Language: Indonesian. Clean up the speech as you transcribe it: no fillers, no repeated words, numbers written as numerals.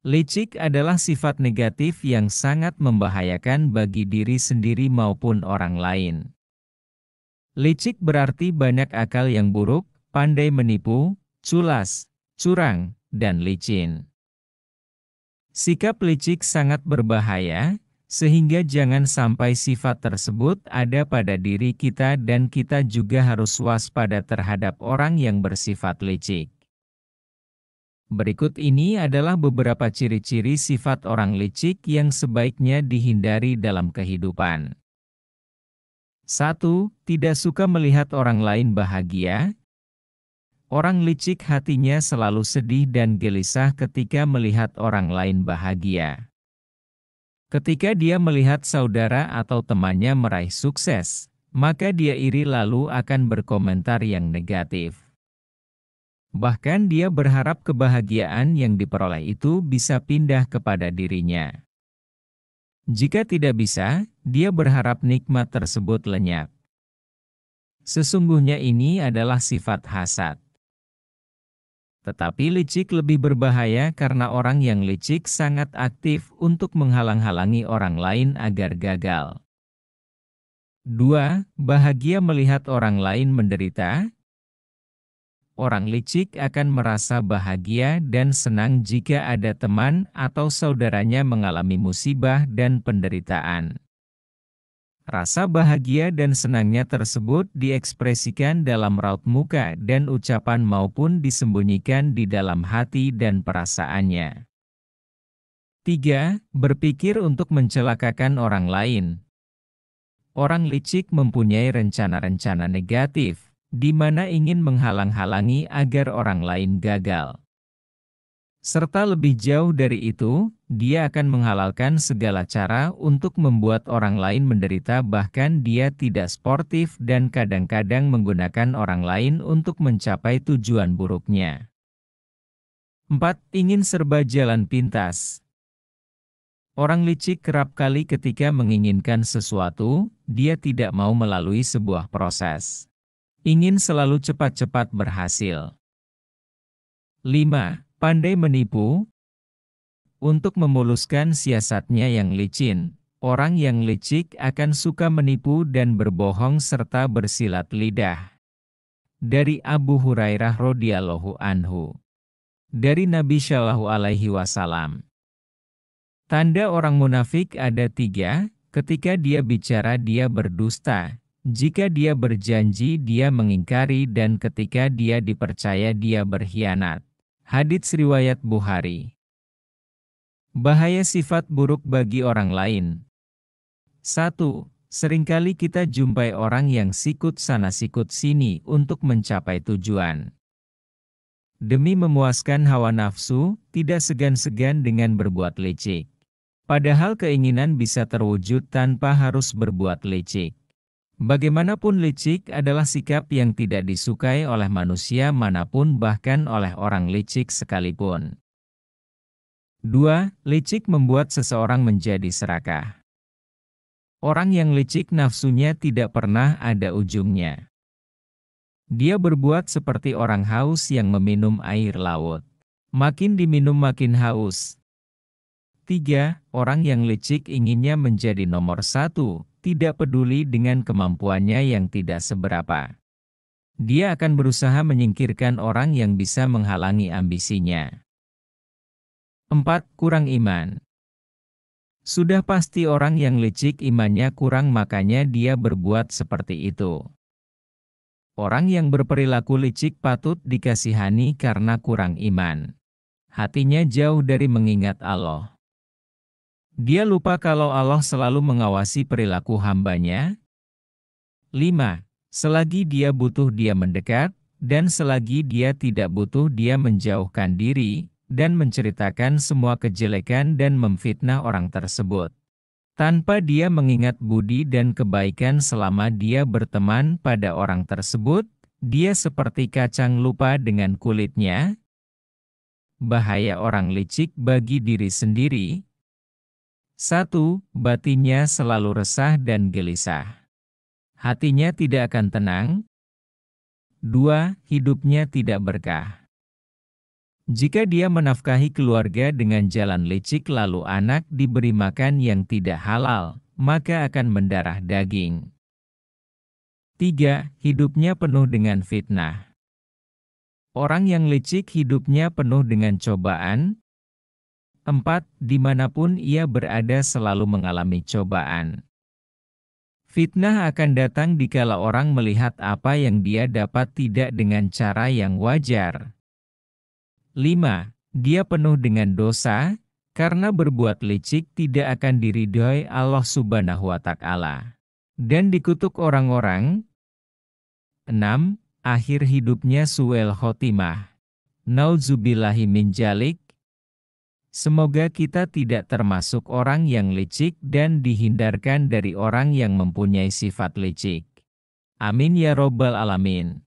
Licik adalah sifat negatif yang sangat membahayakan bagi diri sendiri maupun orang lain. Licik berarti banyak akal yang buruk, pandai menipu, culas, curang, dan licin. Sikap licik sangat berbahaya, sehingga jangan sampai sifat tersebut ada pada diri kita dan kita juga harus waspada terhadap orang yang bersifat licik. Berikut ini adalah beberapa ciri-ciri sifat orang licik yang sebaiknya dihindari dalam kehidupan. 1. Tidak suka melihat orang lain bahagia. Orang licik hatinya selalu sedih dan gelisah ketika melihat orang lain bahagia. Ketika dia melihat saudara atau temannya meraih sukses, maka dia iri lalu akan berkomentar yang negatif. Bahkan dia berharap kebahagiaan yang diperoleh itu bisa pindah kepada dirinya. Jika tidak bisa, dia berharap nikmat tersebut lenyap. Sesungguhnya ini adalah sifat hasad. Tetapi licik lebih berbahaya karena orang yang licik sangat aktif untuk menghalang-halangi orang lain agar gagal. 2. Bahagia melihat orang lain menderita. Orang licik akan merasa bahagia dan senang jika ada teman atau saudaranya mengalami musibah dan penderitaan. Rasa bahagia dan senangnya tersebut diekspresikan dalam raut muka dan ucapan maupun disembunyikan di dalam hati dan perasaannya. 3. Berpikir untuk mencelakakan orang lain. Orang licik mempunyai rencana-rencana negatif, di mana ingin menghalang-halangi agar orang lain gagal. Serta lebih jauh dari itu, dia akan menghalalkan segala cara untuk membuat orang lain menderita, bahkan dia tidak sportif dan kadang-kadang menggunakan orang lain untuk mencapai tujuan buruknya. 4. Ingin serba jalan pintas. Orang licik kerap kali ketika menginginkan sesuatu, dia tidak mau melalui sebuah proses. Ingin selalu cepat-cepat berhasil. 5. Pandai menipu. Untuk memuluskan siasatnya yang licin, orang yang licik akan suka menipu dan berbohong serta bersilat lidah. Dari Abu Hurairah radhiyallahu anhu. Dari Nabi Shallallahu alaihi wasallam. Tanda orang munafik ada 3, ketika dia bicara dia berdusta. Jika dia berjanji dia mengingkari dan ketika dia dipercaya dia berkhianat. Hadits riwayat Bukhari. Bahaya sifat buruk bagi orang lain. 1. Seringkali kita jumpai orang yang sikut sana sikut sini untuk mencapai tujuan. Demi memuaskan hawa nafsu, tidak segan-segan dengan berbuat licik. Padahal keinginan bisa terwujud tanpa harus berbuat licik. Bagaimanapun licik adalah sikap yang tidak disukai oleh manusia manapun, bahkan oleh orang licik sekalipun. 2. Licik membuat seseorang menjadi serakah. Orang yang licik nafsunya tidak pernah ada ujungnya. Dia berbuat seperti orang haus yang meminum air laut. Makin diminum makin haus. 3. Orang yang licik inginnya menjadi nomor 1. Tidak peduli dengan kemampuannya yang tidak seberapa. Dia akan berusaha menyingkirkan orang yang bisa menghalangi ambisinya. 4. Kurang iman. Sudah pasti orang yang licik imannya kurang, makanya dia berbuat seperti itu. Orang yang berperilaku licik patut dikasihani karena kurang iman. Hatinya jauh dari mengingat Allah. Dia lupa kalau Allah selalu mengawasi perilaku hambanya. 5. Selagi dia butuh dia mendekat, dan selagi dia tidak butuh dia menjauhkan diri, dan menceritakan semua kejelekan dan memfitnah orang tersebut. Tanpa dia mengingat budi dan kebaikan selama dia berteman pada orang tersebut, dia seperti kacang lupa dengan kulitnya. Bahaya orang licik bagi diri sendiri. 1. Batinnya selalu resah dan gelisah. Hatinya tidak akan tenang. 2. Hidupnya tidak berkah. Jika dia menafkahi keluarga dengan jalan licik lalu anak diberi makan yang tidak halal, maka akan mendarah daging. 3. Hidupnya penuh dengan fitnah. Orang yang licik hidupnya penuh dengan cobaan. 4. Dimanapun ia berada selalu mengalami cobaan. Fitnah akan datang dikala orang melihat apa yang dia dapat tidak dengan cara yang wajar. 5. Dia penuh dengan dosa, karena berbuat licik tidak akan diridhoi Allah Subhanahu wa Ta'ala. Dan dikutuk orang-orang. 6. Akhir hidupnya su'el khotimah. Nauzubillahi min dzalik. Semoga kita tidak termasuk orang yang licik dan dihindarkan dari orang yang mempunyai sifat licik. Amin ya robbal alamin.